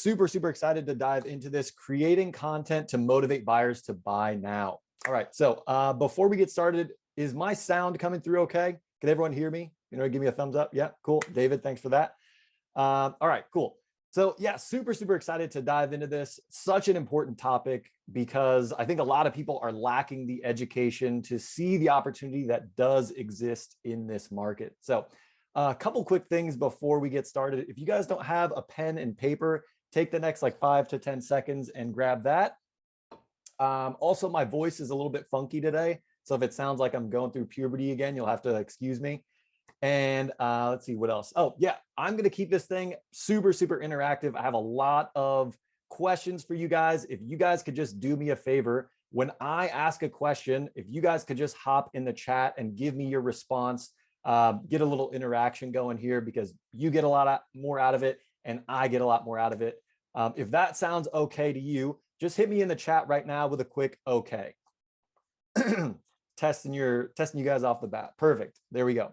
super, super excited to dive into this, creating content to motivate buyers to buy now. All right, so before we get started, is my sound coming through okay? Can everyone hear me? You know, give me a thumbs up. Yeah, cool. David, thanks for that. All right, cool. So yeah, super, super excited to dive into this. Such an important topic because I think a lot of people are lacking the education to see the opportunity that does exist in this market. So a couple quick things before we get started. If you guys don't have a pen and paper, take the next like 5 to 10 seconds and grab that. Also, my voice is a little bit funky today. So if it sounds like I'm going through puberty again, you'll have to excuse me. And let's see what else. Oh yeah, I'm going to keep this thing super, super interactive. I have a lot of questions for you guys. If you guys could just do me a favor, when I ask a question, if you guys could just hop in the chat and give me your response, get a little interaction going here because you get a lot more out of it and I get a lot more out of it. If that sounds okay to you, just hit me in the chat right now with a quick okay. testing you guys off the bat. Perfect. There we go.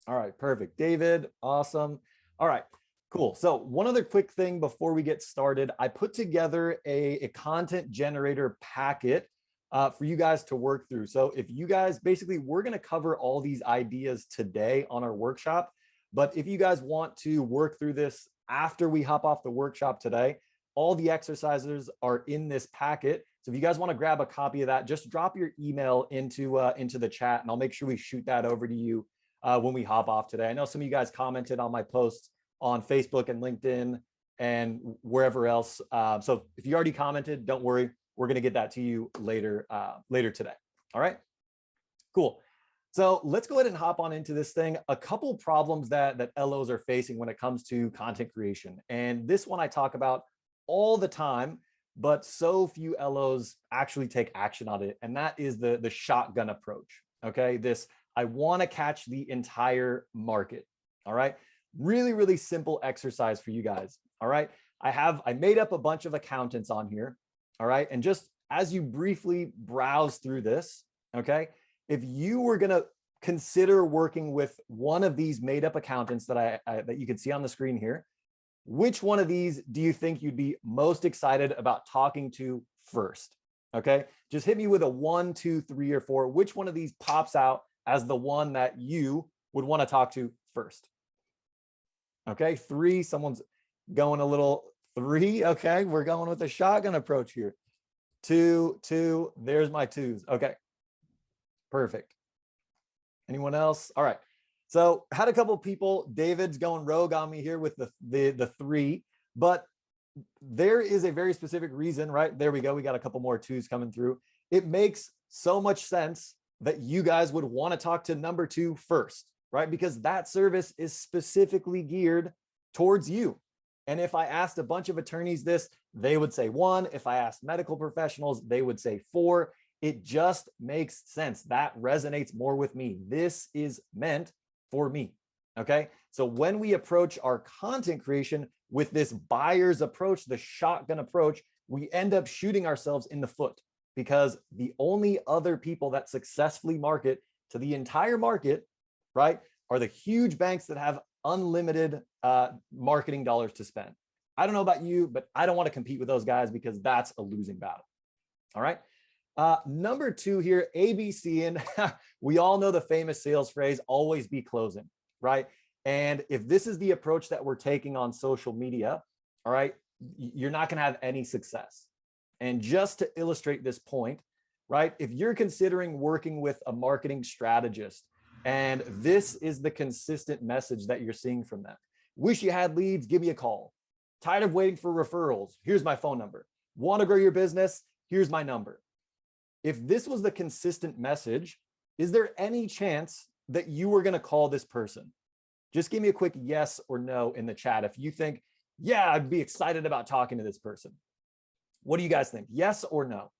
All right, perfect. David, awesome. All right, cool. So one other quick thing before we get started, I put together a content generator packet for you guys to work through. So if you guys, basically, we're going to cover all these ideas today on our workshop. But if you guys want to work through this after we hop off the workshop today, all the exercises are in this packet. So if you guys want to grab a copy of that, just drop your email into the chat and I'll make sure we shoot that over to you when we hop off today. I know some of you guys commented on my posts on Facebook and LinkedIn and wherever else. So if you already commented, don't worry, we're going to get that to you later today. All right, cool. So let's go ahead and hop on into this thing. A couple problems that LOs are facing when it comes to content creation. And this one I talk about all the time, but so few LOs actually take action on it. And that is the shotgun approach. Okay, I want to catch the entire market. All right. Really, really simple exercise for you guys. All right. I made up a bunch of accountants on here. All right. And just as you briefly browse through this, okay, if you were going to consider working with one of these made up accountants that that you can see on the screen here, which one of these do you think you'd be most excited about talking to first? Okay. Just hit me with a 1, 2, 3, or 4. Which one of these pops out as the one that you would want to talk to first? Okay, 3, someone's going a little 3. Okay, we're going with the shotgun approach here. 2, there's my 2s. Okay, perfect. Anyone else? All right. So had a couple people, David's going rogue on me here with the 3, but there is a very specific reason, right? There we go. We got a couple more 2s coming through. It makes so much sense that you guys would want to talk to number 2 first, right? Because that service is specifically geared towards you. And if I asked a bunch of attorneys this, they would say 1. If I asked medical professionals, they would say 4. It just makes sense. That resonates more with me. This is meant for me. Okay. So when we approach our content creation with this buyer's approach, the shotgun approach, we end up shooting ourselves in the foot. Because the only other people that successfully market to the entire market, right, are the huge banks that have unlimited marketing dollars to spend. I don't know about you, but I don't want to compete with those guys because that's a losing battle. All right. Number 2 here, ABC, and we all know the famous sales phrase, always be closing, right? And if this is the approach that we're taking on social media, all right, you're not going to have any success. And just to illustrate this point, right, if you're considering working with a marketing strategist and this is the consistent message that you're seeing from them, wish you had leads, give me a call. Tired of waiting for referrals, here's my phone number. Want to grow your business, here's my number. If this was the consistent message, is there any chance that you were going to call this person? Just give me a quick yes or no in the chat if you think, yeah, I'd be excited about talking to this person. What do you guys think? Yes or no?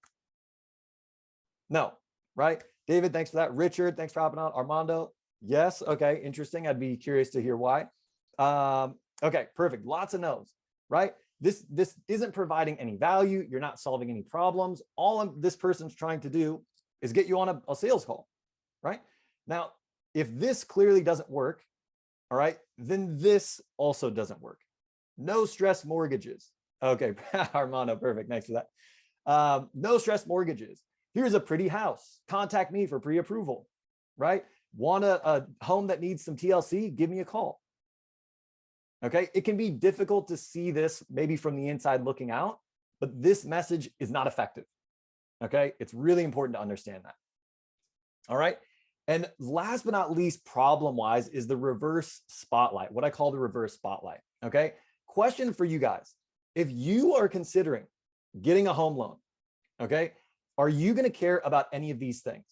No, right? David, thanks for that. Richard, thanks for hopping on. Armando, yes. Okay, interesting. I'd be curious to hear why. Okay, perfect. Lots of no's, right? This isn't providing any value. You're not solving any problems. All this person's trying to do is get you on a sales call, right? Now, if this clearly doesn't work, all right, then this also doesn't work. No stress mortgages. Okay, Armando, perfect. Next to that. No stress mortgages. Here's a pretty house. Contact me for pre-approval, right? Want a home that needs some TLC? Give me a call. Okay, it can be difficult to see this maybe from the inside looking out, but this message is not effective. Okay, it's really important to understand that. All right. And last but not least, problem-wise, is the reverse spotlight, what I call the reverse spotlight. Okay. Question for you guys. If you are considering getting a home loan, okay, are you going to care about any of these things?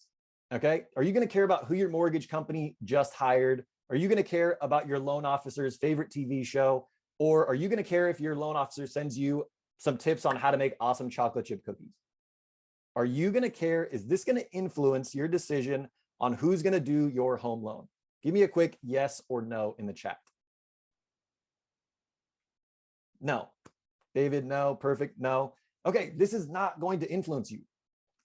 Okay. Are you going to care about who your mortgage company just hired? Are you going to care about your loan officer's favorite TV show? Or are you going to care if your loan officer sends you some tips on how to make awesome chocolate chip cookies? Are you going to care? Is this going to influence your decision on who's going to do your home loan? Give me a quick yes or no in the chat. No. David, no. Perfect. No. Okay, this is not going to influence you.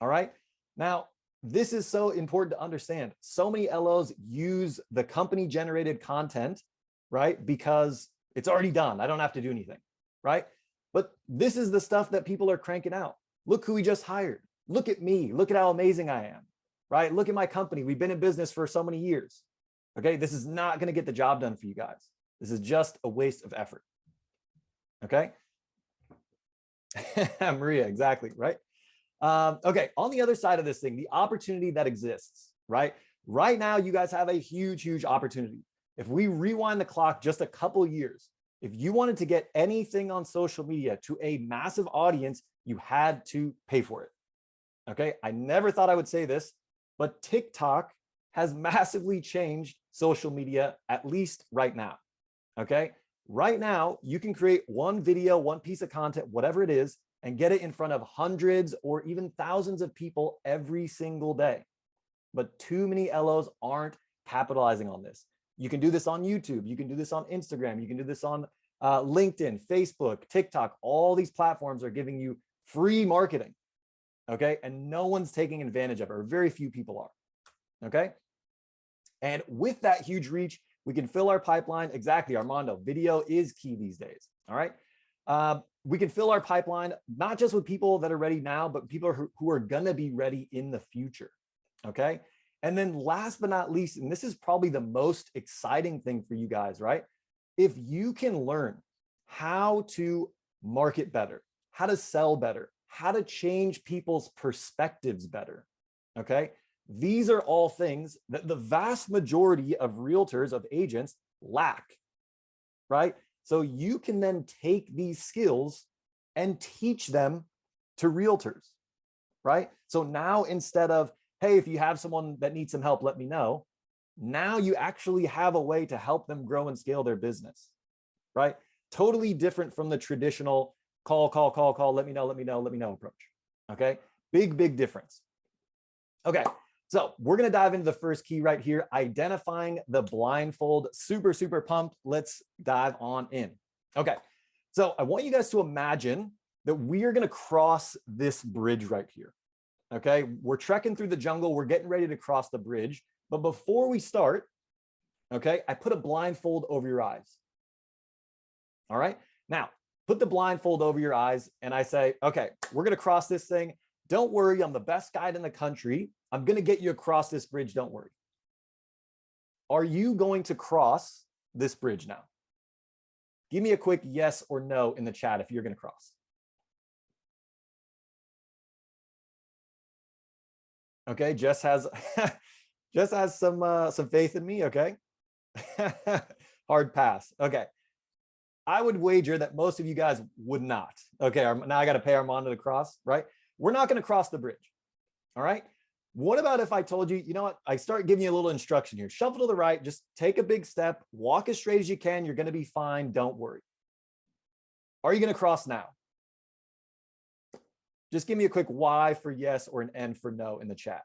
All right. Now, this is so important to understand. So many LOs use the company generated content, right? Because it's already done. I don't have to do anything, right? But this is the stuff that people are cranking out. Look who we just hired. Look at me. Look at how amazing I am, right? Look at my company. We've been in business for so many years. Okay. This is not going to get the job done for you guys. This is just a waste of effort. Okay. Maria, exactly. Right. Okay. On the other side of this thing, the opportunity that exists, right? Right now, you guys have a huge, huge opportunity. If we rewind the clock just a couple years, if you wanted to get anything on social media to a massive audience, you had to pay for it. Okay. I never thought I would say this, but TikTok has massively changed social media, at least right now. Okay. Right now, you can create one video, one piece of content, whatever it is, and get it in front of hundreds or even thousands of people every single day. But too many LOs aren't capitalizing on this. You can do this on YouTube. You can do this on Instagram. You can do this on LinkedIn, Facebook, TikTok. All these platforms are giving you free marketing. Okay. And no one's taking advantage of it, or very few people are. Okay. And with that huge reach, we can fill our pipeline. Exactly, Armando, video is key these days. All right. We can fill our pipeline, not just with people that are ready now, but people who are going to be ready in the future. Okay. And then last but not least, and this is probably the most exciting thing for you guys, right? If you can learn how to market better, how to sell better, how to change people's perspectives better. Okay. These are all things that the vast majority of realtors, of agents, lack, right? So you can then take these skills and teach them to realtors, right? So now instead of, hey, if you have someone that needs some help, let me know. Now you actually have a way to help them grow and scale their business, right? Totally different from the traditional call, let me know approach. Okay. Big difference. Okay. So we're going to dive into the first key right here, identifying the blindfold. Super pumped. Let's dive on in. Okay. So I want you guys to imagine that we are going to cross this bridge right here. Okay. We're trekking through the jungle. We're getting ready to cross the bridge. But before we start, okay, I put a blindfold over your eyes. All right. Now, put the blindfold over your eyes and I say, okay, we're going to cross this thing. Don't worry. I'm the best guide in the country. I'm going to get you across this bridge. Don't worry. Are you going to cross this bridge now? Give me a quick yes or no in the chat if you're going to cross. Okay, Jess has some faith in me. Okay, hard pass. Okay, I would wager that most of you guys would not. Okay, now I got to pay Armando to cross, right? We're not going to cross the bridge. All right. What about if I told you, you know what? I start giving you a little instruction here. Shuffle to the right. Just take a big step. Walk as straight as you can. You're going to be fine. Don't worry. Are you going to cross now? Just give me a quick Y for yes or an N for no in the chat.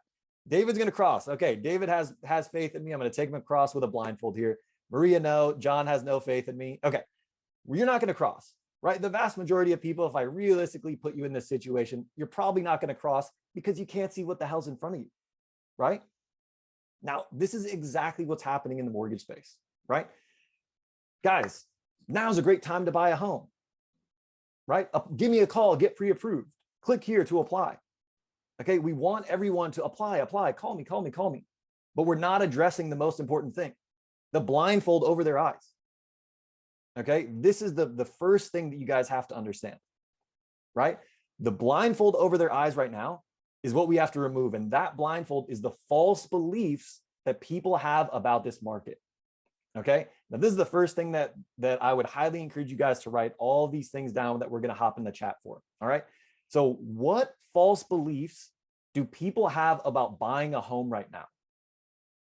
David's going to cross. Okay. David has faith in me. I'm going to take him across with a blindfold here. Maria, no. John has no faith in me. Okay. Well, you're not going to cross, right? The vast majority of people, if I realistically put you in this situation, you're probably not going to cross because you can't see what the hell's in front of you, right? Now, this is exactly what's happening in the mortgage space, right? Guys, Now's a great time to buy a home, right? Give me a call, get pre-approved. Click here to apply. Okay, we want everyone to apply, call me, call me, call me. But we're not addressing the most important thing, the blindfold over their eyes. Okay, this is the first thing that you guys have to understand, right? The blindfold over their eyes right now is what we have to remove. And that blindfold is the false beliefs that people have about this market. Okay, now this is the first thing that I would highly encourage you guys to write all these things down that we're going to hop in the chat for. All right, so what false beliefs do people have about buying a home right now?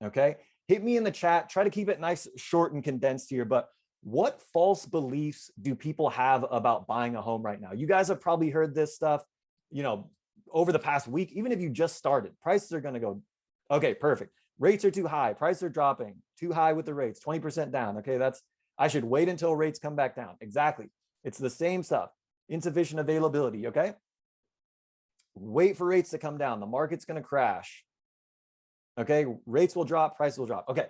Okay, hit me in the chat. Try to keep it nice, short, and condensed here. But what false beliefs do people have about buying a home right now? You guys have probably heard this stuff, over the past week. Even if you just started, prices are going to go. Okay, perfect. Rates are too high. Prices are dropping. Too high with the rates. 20% down. Okay, I should wait until rates come back down. Exactly. It's the same stuff. Insufficient availability. Okay. Wait for rates to come down. The market's going to crash. Okay, rates will drop, prices will drop. Okay,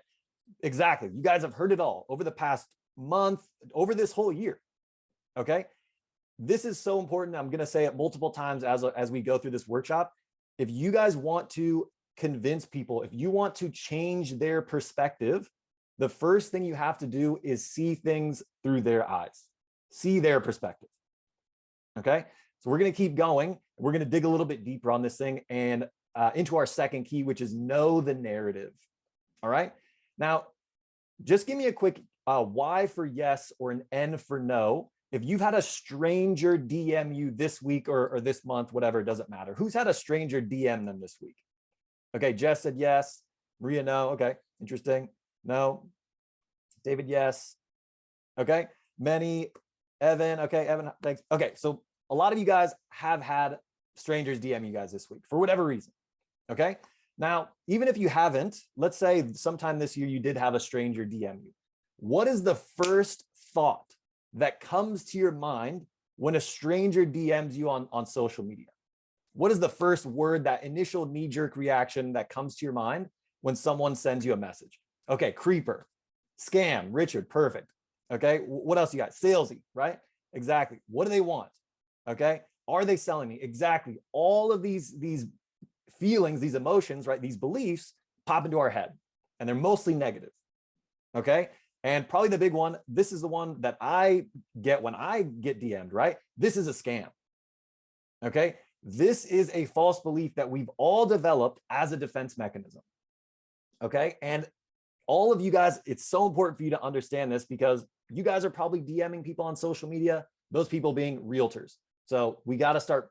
exactly. You guys have heard it all over the past month, over this whole year. Okay, this is so important. I'm going to say it multiple times as we go through this workshop. If you guys want to convince people, if you want to change their perspective, the first thing you have to do is see things through their eyes, see their perspective. Okay, so we're going to keep going. We're going to dig a little bit deeper on this thing and into our second key, which is know the narrative. All right. Now, just give me a quick Y for yes or an N for no. If you've had a stranger DM you this week or this month, whatever, it doesn't matter. Who's had a stranger DM them this week? Okay, Jess said yes. Maria, no. Okay, interesting. No. David, yes. Okay, many. Evan, okay, Evan, thanks. Okay, so a lot of you guys have had strangers DM you guys this week for whatever reason. Okay, now, even if you haven't, let's say sometime this year you did have a stranger DM you. What is the first thought that comes to your mind when a stranger DMs you on social media? What is the first word, that initial knee-jerk reaction that comes to your mind when someone sends you a message? Okay, creeper, scam, Richard, perfect. Okay, what else you got? Salesy, right? Exactly. What do they want? Okay, are they selling me? Exactly. All of these feelings, these emotions, right? These beliefs pop into our head, and they're mostly negative. Okay, and probably the big one, this is the one that I get when I get DM'd, right? This is a scam. Okay, this is a false belief that we've all developed as a defense mechanism. Okay, and all of you guys, it's so important for you to understand this because you guys are probably DMing people on social media, those people being realtors. So we got to start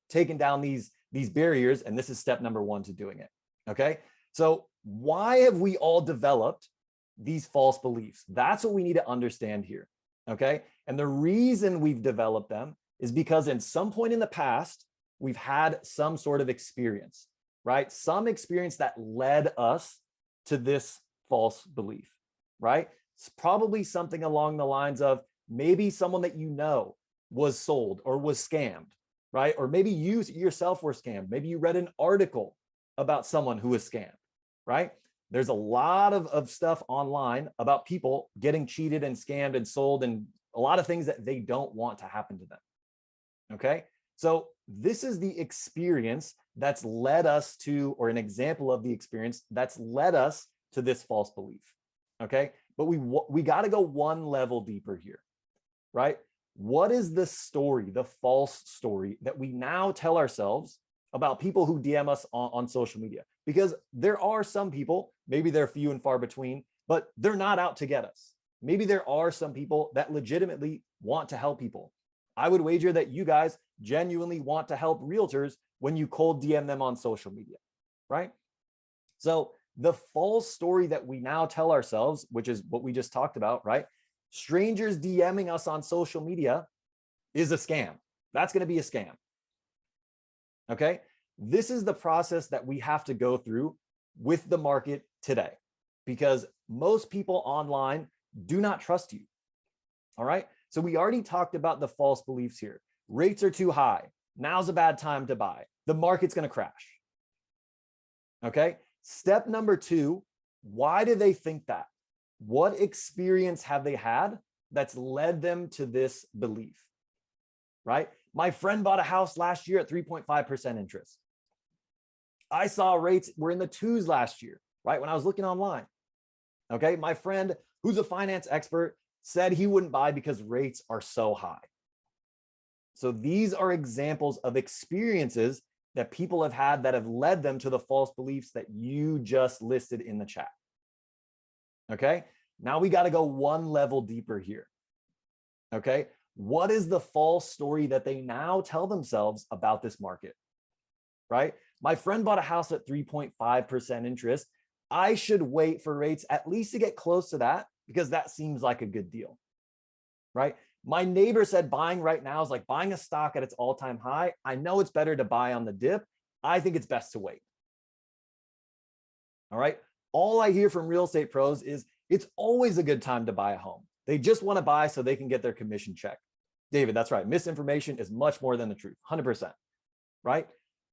taking down these barriers, and this is step number one to doing it. Okay, so why have we all developed these false beliefs? That's what we need to understand here. Okay, and the reason we've developed them is because in some point in the past, we've had some sort of experience, right? Some experience that led us to this false belief, right? It's probably something along the lines of maybe someone that you know was sold or was scammed, right? Or maybe you yourself were scammed. Maybe you read an article about someone who was scammed, right? There's a lot of stuff online about people getting cheated and scammed and sold and a lot of things that they don't want to happen to them. Okay, so this is the experience that's led us to, or an example of the experience that's led us to this false belief. Okay, but we got to go one level deeper here, right? What is the story, the false story that we now tell ourselves about people who DM us on social media? Because there are some people, maybe they're few and far between, but they're not out to get us. Maybe there are some people that legitimately want to help people. I would wager that you guys genuinely want to help realtors when you cold DM them on social media, right? So the false story that we now tell ourselves, which is what we just talked about, right? Strangers DMing us on social media is a scam. That's going to be a scam. Okay. This is the process that we have to go through with the market today, because most people online do not trust you. All right. So we already talked about the false beliefs here. Rates are too high. Now's a bad time to buy. The market's going to crash. Okay. Step number two, why do they think that? What experience have they had that's led them to this belief, right? My friend bought a house last year at 3.5% interest. I saw rates were in the 2s last year, right? When I was looking online. Okay. My friend who's a finance expert said he wouldn't buy because rates are so high. So these are examples of experiences that people have had that have led them to the false beliefs that you just listed in the chat. Okay. Now we got to go one level deeper here. Okay. What is the false story that they now tell themselves about this market? Right? My friend bought a house at 3.5% interest. I should wait for rates at least to get close to that because that seems like a good deal. Right? My neighbor said buying right now is like buying a stock at its all-time high. I know it's better to buy on the dip. I think it's best to wait. All right. All I hear from real estate pros is it's always a good time to buy a home. They just want to buy so they can get their commission check. David, that's right. Misinformation is much more than the truth. 100%. Right?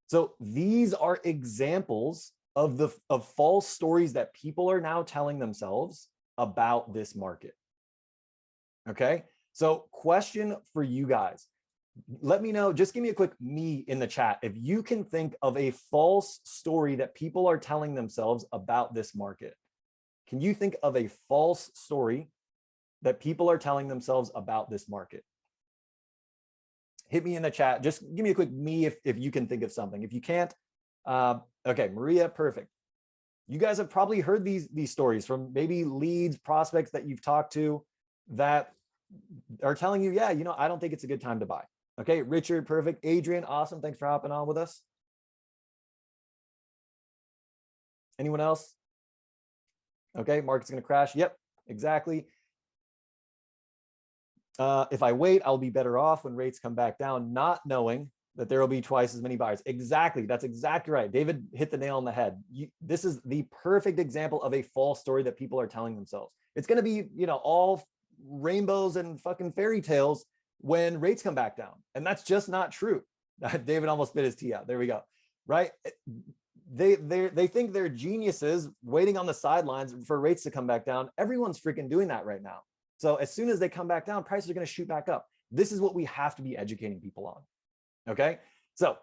So these are examples of false stories that people are now telling themselves about this market. Okay. So question for you guys. Let me know, just give me a quick me in the chat. If you can think of a false story that people are telling themselves about this market. Can you think of a false story that people are telling themselves about this market? Hit me in the chat. Just give me a quick me if you can think of something. If you can't, okay, Maria, perfect. You guys have probably heard these stories from maybe leads, prospects that you've talked to that are telling you, yeah, I don't think it's a good time to buy. Okay, Richard, perfect. Adrian, awesome. Thanks for hopping on with us. Anyone else? Okay, market's going to crash. Yep, exactly. If I wait, I'll be better off when rates come back down, not knowing that there will be twice as many buyers. Exactly. That's exactly right. David hit the nail on the head. This is the perfect example of a false story that people are telling themselves. It's going to be, all rainbows and fucking fairy tales when rates come back down. And that's just not true. David almost spit his tea out. There we go. Right. They think they're geniuses waiting on the sidelines for rates to come back down. Everyone's freaking doing that right now. So as soon as they come back down, prices are going to shoot back up. This is what we have to be educating people on. Okay. So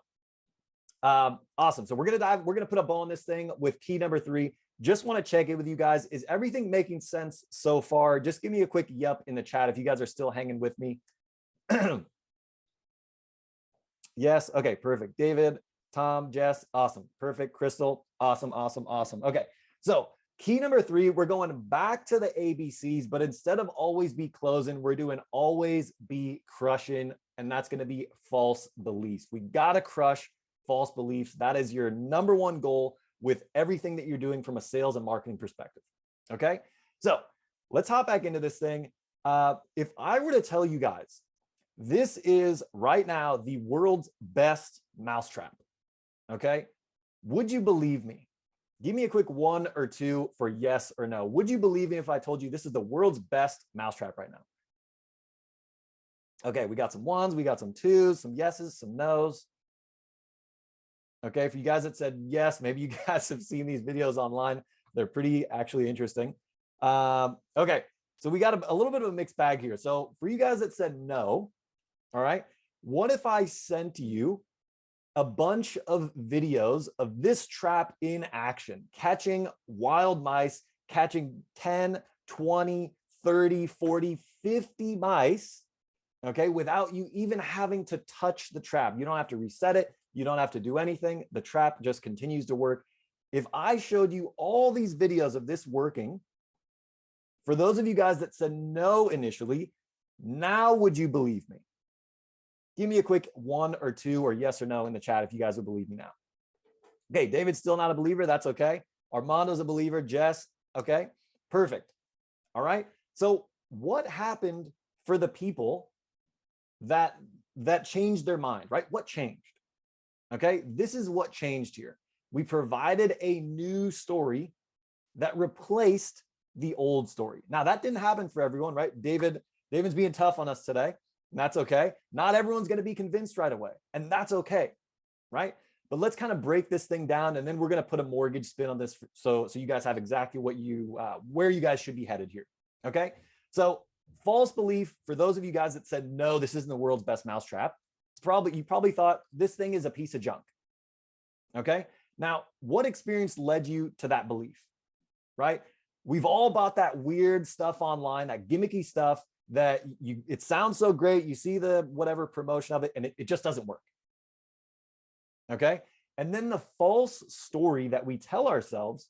awesome. So we're going to put a bow on this thing with key number 3. Just want to check in with you guys. Is everything making sense so far? Just give me a quick yup in the chat if you guys are still hanging with me. Yes. Okay. Perfect. David, Tom, Jess. Awesome. Perfect. Crystal. Awesome. Awesome. Awesome. Okay. So key number 3, we're going back to the ABCs, but instead of always be closing, we're doing always be crushing. And that's going to be false beliefs. We got to crush false beliefs. That is your number 1 goal with everything that you're doing from a sales and marketing perspective. Okay. So let's hop back into this thing. If I were to tell you guys, this is right now the world's best mousetrap. Okay. Would you believe me? Give me a quick 1 or 2 for yes or no. Would you believe me if I told you this is the world's best mousetrap right now? Okay, we got some 1s, we got some 2s, some yeses, some nos. Okay, for you guys that said yes, maybe you guys have seen these videos online. They're pretty actually interesting. Okay, so we got a little bit of a mixed bag here. So for you guys that said no, all right, what if I sent you a bunch of videos of this trap in action, catching wild mice, catching 10, 20, 30, 40, 50 mice, okay, without you even having to touch the trap. You don't have to reset it. You don't have to do anything. The trap just continues to work. If I showed you all these videos of this working, for those of you guys that said no initially, now would you believe me? Give me a quick 1 or 2 or yes or no in the chat if you guys would believe me now. Okay, David's still not a believer. That's okay. Armando's a believer. Jess, okay, perfect. All right. So what happened for the people that changed their mind, right? What changed? Okay, this is what changed here. We provided a new story that replaced the old story. Now that didn't happen for everyone, right? David's being tough on us today. And that's okay. Not everyone's going to be convinced right away. And that's okay. Right. But let's kind of break this thing down. And then we're going to put a mortgage spin on this. So you guys have exactly what where you guys should be headed here. Okay. So False belief, for those of you guys that said, no, this isn't the world's best mousetrap, you probably thought this thing is a piece of junk. Okay. Now, what experience led you to that belief, right? We've all bought that weird stuff online, that gimmicky stuff that it sounds so great. You see the whatever promotion of it, and it just doesn't work. Okay. And then the false story that we tell ourselves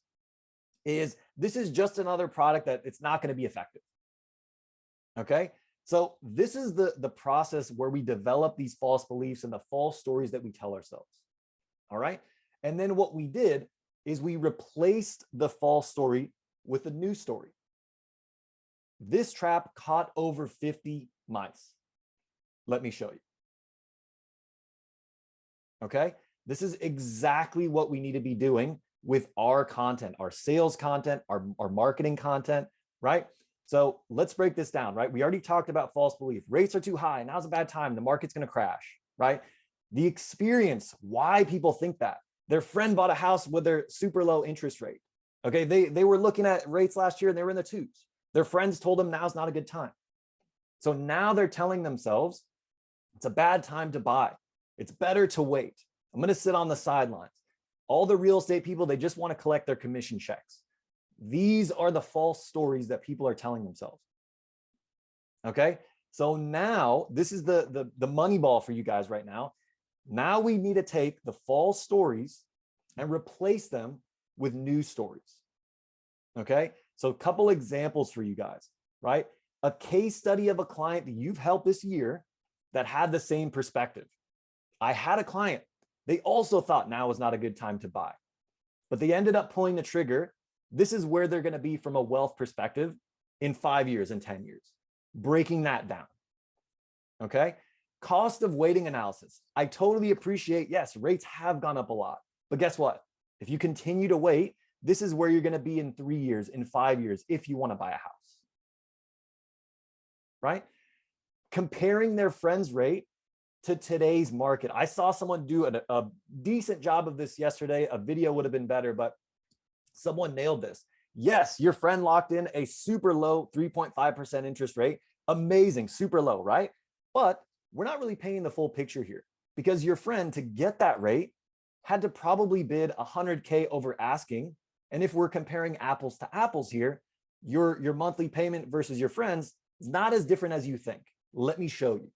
is this is just another product that it's not going to be effective. Okay. So this is the process where we develop these false beliefs and the false stories that we tell ourselves. All right. And then what we did is we replaced the false story with a new story. This trap caught over 50 mice. Let me show you. Okay. This is exactly what we need to be doing with our content, our sales content, our marketing content, right? So let's break this down, right? We already talked about false belief. Rates are too high. Now's a bad time. The market's going to crash, right? The experience, why people think that. Their friend bought a house with their super low interest rate. Okay, they were looking at rates last year and they were in the twos. Their friends told them now's not a good time. So now they're telling themselves it's a bad time to buy. It's better to wait. I'm going to sit on the sidelines. All the real estate people, they just want to collect their commission checks. These are the false stories that people are telling themselves. Okay, so now this is the money ball for you guys right now. Now we need to take the false stories and replace them with new stories. Okay, so a couple examples for you guys, right? A case study of a client that you've helped this year that had the same perspective. I had a client, they also thought now was not a good time to buy, but they ended up pulling the trigger. This is where they're going to be from a wealth perspective in 5 years and 10 years, breaking that down. Okay. Cost of waiting analysis. I totally appreciate, yes, rates have gone up a lot, but guess what? If you continue to wait, this is where you're going to be in 3 years, in 5 years, if you want to buy a house, right? Comparing their friend's rate to today's market. I saw someone do a decent job of this yesterday. A video would have been better, but someone nailed this. Yes, your friend locked in a super low 3.5% interest rate. Amazing, super low, right? But we're not really painting the full picture here, because your friend, to get that rate, had to probably bid 100K over asking. And if we're comparing apples to apples here, your monthly payment versus your friend's is not as different as you think. Let me show you.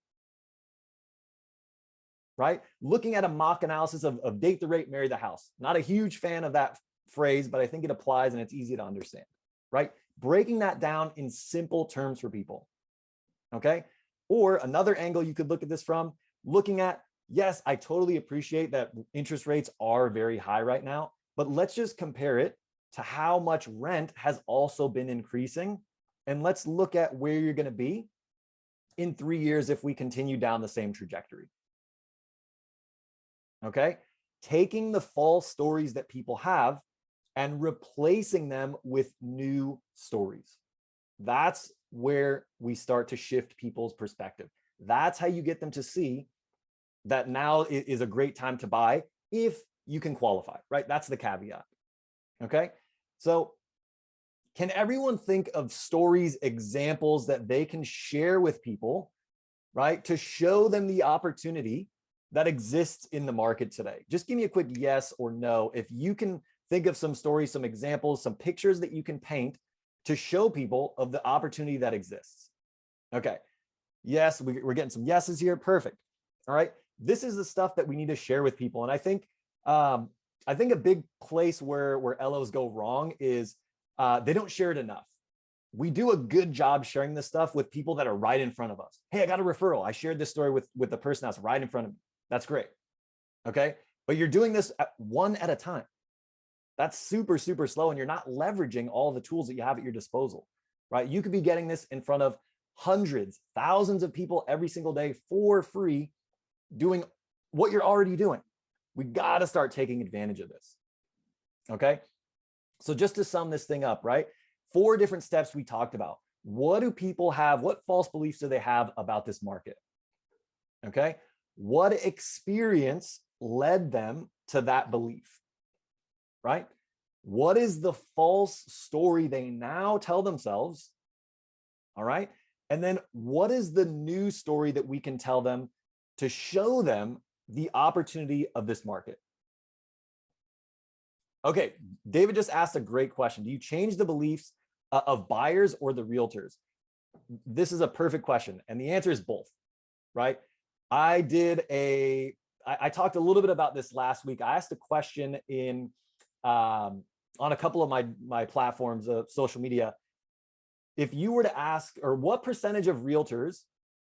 Right? Looking at a mock analysis of date the rate, marry the house. Not a huge fan of that phrase, but I think it applies and it's easy to understand, right? Breaking that down in simple terms for people. Okay. Or another angle you could look at this from, looking at, yes, I totally appreciate that interest rates are very high right now, but let's just compare it to how much rent has also been increasing. And let's look at where you're going to be in 3 years if we continue down the same trajectory. Okay. Taking the false stories that people have and replacing them with new stories. That's where we start to shift people's perspective. That's how you get them to see that now is a great time to buy if you can qualify, right? That's the caveat. Okay. So can everyone think of stories, examples that they can share with people, right? To show them the opportunity that exists in the market today. Just give me a quick yes or no if you can think of some stories, some examples, some pictures that you can paint to show people of the opportunity that exists. Okay. Yes, we're getting some yeses here. Perfect. All right. This is the stuff that we need to share with people. And I think a big place where LOs go wrong is they don't share it enough. We do a good job sharing this stuff with people that are right in front of us. Hey, I got a referral. I shared this story with the person that's right in front of me. That's great. Okay. But you're doing this one at a time. That's super, super slow. And you're not leveraging all the tools that you have at your disposal, right? You could be getting this in front of hundreds, thousands of people every single day for free, doing what you're already doing. We got to start taking advantage of this. Okay. So just to sum this thing up, right? 4 different steps we talked about. What do people have? What false beliefs do they have about this market? Okay. What experience led them to that belief? Right? What is the false story they now tell themselves? All right. And then what is the new story that we can tell them to show them the opportunity of this market? Okay, David just asked a great question. Do you change the beliefs of buyers or the realtors? This is a perfect question. And the answer is both, right? I talked a little bit about this last week. I asked a question on a couple of my platforms of social media. If you were to ask, or what percentage of realtors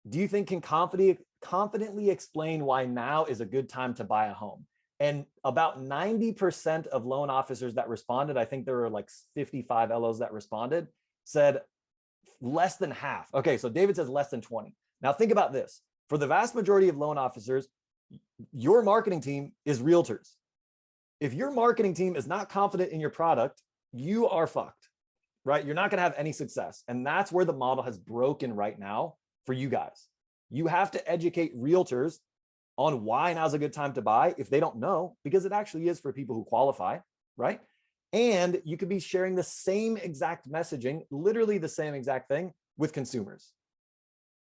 do you think can confidently explain why now is a good time to buy a home? And about 90% of loan officers that responded, I think there were like 55 LOs that responded, said less than half. Okay, so David says less than 20. Now think about this. For the vast majority of loan officers, your marketing team is realtors. If your marketing team is not confident in your product, you are fucked, right? You're not going to have any success. And that's where the model has broken right now for you guys. You have to educate realtors on why now's a good time to buy if they don't know, because it actually is for people who qualify, right? And you could be sharing the same exact messaging, literally the same exact thing with consumers.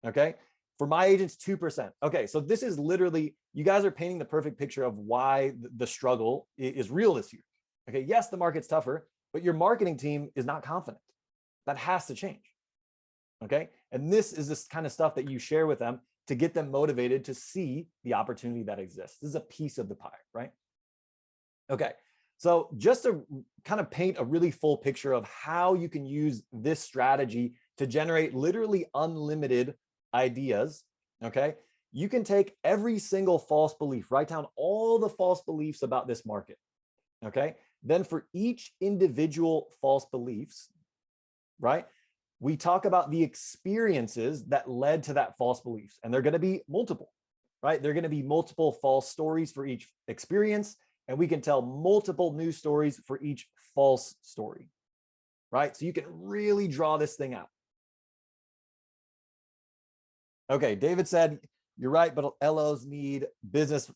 Okay. For my agents, 2%. Okay. So this is literally, you guys are painting the perfect picture of why the struggle is real this year. Okay. Yes, the market's tougher, but your marketing team is not confident. That has to change. Okay. And this is this kind of stuff that you share with them to get them motivated to see the opportunity that exists. This is a piece of the pie, right? Okay. So just to kind of paint a really full picture of how you can use this strategy to generate literally unlimited ideas, okay? You can take every single false belief, write down all the false beliefs about this market, okay? Then for each individual false beliefs, right? We talk about the experiences that led to that false beliefs, and they're going to be multiple, right? They're going to be multiple false stories for each experience, and we can tell multiple news stories for each false story, right? So you can really draw this thing out. Okay, David said, you're right, but LOs need business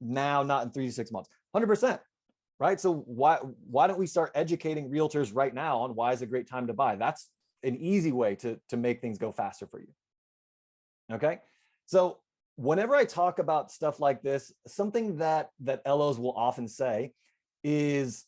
now, not in 3 to 6 months. 100%, right? So why don't we start educating realtors right now on why is a great time to buy? That's an easy way to make things go faster for you. Okay. So whenever I talk about stuff like this, something that LOs will often say is,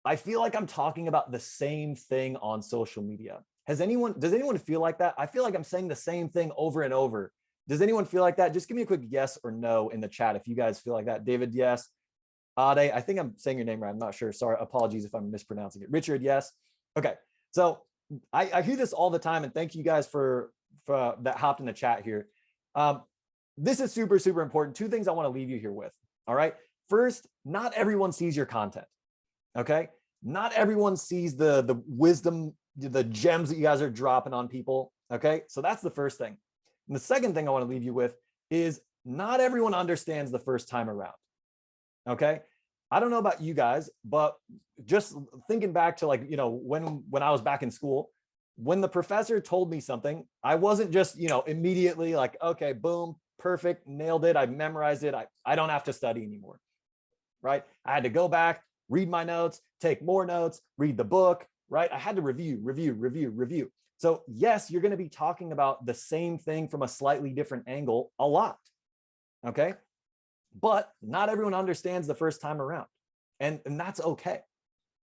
I feel like I'm talking about the same thing on social media. Does anyone feel like that? I feel like I'm saying the same thing over and over. Does anyone feel like that? Just give me a quick yes or no in the chat if you guys feel like that. David, yes. Ade, I think I'm saying your name right. I'm not sure. Sorry. Apologies if I'm mispronouncing it. Richard, yes. Okay. So I hear this all the time, and thank you guys for that hopped in the chat here. This is super, super important. 2 things I want to leave you here with. All right. First, not everyone sees your content. Okay. Not everyone sees the wisdom, the gems that you guys are dropping on people. Okay. So that's the first thing. And the second thing I want to leave you with is not everyone understands the first time around. Okay. I don't know about you guys, but just thinking back to when I was back in school, when the professor told me something, I wasn't just, immediately like, okay, boom, perfect, nailed it. I memorized it. I don't have to study anymore. Right. I had to go back, read my notes, take more notes, read the book, right? I had to review. So yes, you're going to be talking about the same thing from a slightly different angle a lot. Okay. But not everyone understands the first time around, and that's okay.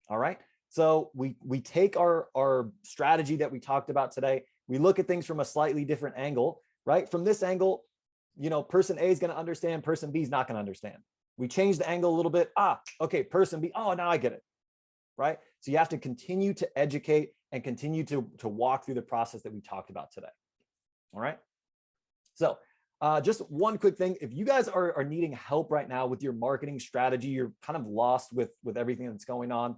All right. So we take our strategy that we talked about today. We look at things from a slightly different angle, right? From this angle, person A is going to understand, person B is not going to understand. We change the angle a little bit. Okay, person B. Oh, now I get it. Right. So you have to continue to educate and continue to walk through the process that we talked about today. All right. So just one quick thing. If you guys are needing help right now with your marketing strategy, you're kind of lost with everything that's going on.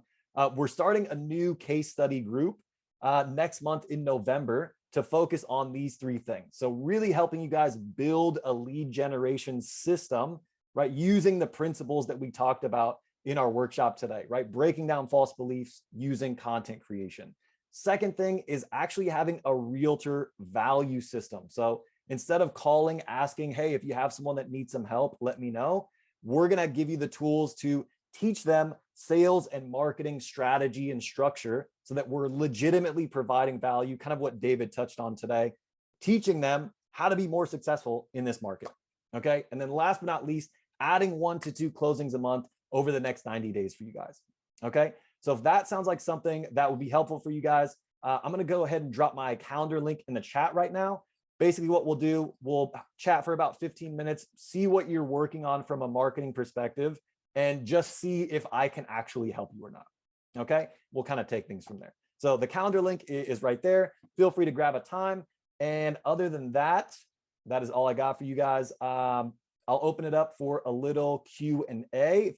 We're starting a new case study group next month in November to focus on these 3 things. So really helping you guys build a lead generation system, right? Using the principles that we talked about in our workshop today, right? Breaking down false beliefs using content creation. Second thing is actually having a realtor value system. So instead of calling, asking, hey, if you have someone that needs some help, let me know. We're going to give you the tools to teach them sales and marketing strategy and structure so that we're legitimately providing value, kind of what David touched on today, teaching them how to be more successful in this market. Okay. And then last but not least, adding 1 to 2 closings a month over the next 90 days for you guys. Okay. So if that sounds like something that would be helpful for you guys, I'm going to go ahead and drop my calendar link in the chat right now. Basically what we'll do, we'll chat for about 15 minutes, see what you're working on from a marketing perspective, and just see if I can actually help you or not. Okay. We'll kind of take things from there. So the calendar link is right there. Feel free to grab a time. And other than that, that is all I got for you guys. I'll open it up for a little Q&A. If